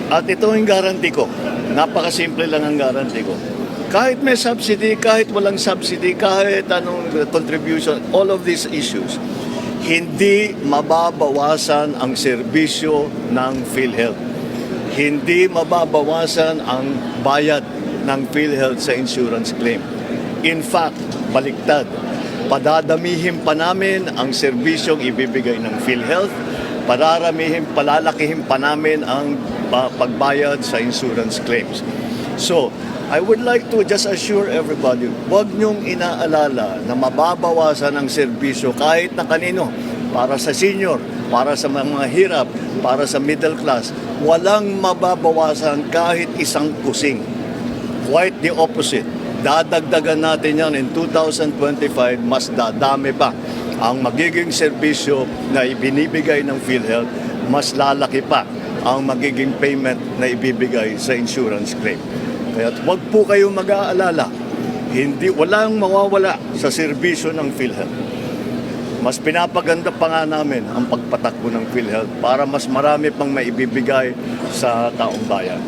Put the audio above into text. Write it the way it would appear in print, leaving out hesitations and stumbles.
At ito ang guarantee ko. Napakasimple lang ang guarantee ko. Kahit may subsidy, kahit walang subsidy, kahit anong contribution, all of these issues, hindi mababawasan ang serbisyo ng PhilHealth. Hindi mababawasan ang bayad ng PhilHealth sa insurance claim. In fact, baliktad. Padadamihin pa namin ang serbisyong ibibigay ng PhilHealth, palalakihin pa namin ang pagbayad sa insurance claims. So, I would like to just assure everybody, huwag niyong inaalala na mababawasan ang serbisyo kahit na kanino, para sa senior, para sa mga hirap, para sa middle class. Walang mababawasan kahit isang kusing. Quite the opposite. Dadagdagan natin yan in 2025, mas dadami pa ang magiging serbisyo na ibinibigay ng PhilHealth, mas lalaki pa ang magiging payment na ibibigay sa insurance claim. Kaya wag po kayong mag-aalala, walang mawawala sa serbisyo ng PhilHealth. Mas pinapaganda pa nga namin ang pagpatakbo ng PhilHealth para mas marami pang maibibigay sa taong bayan.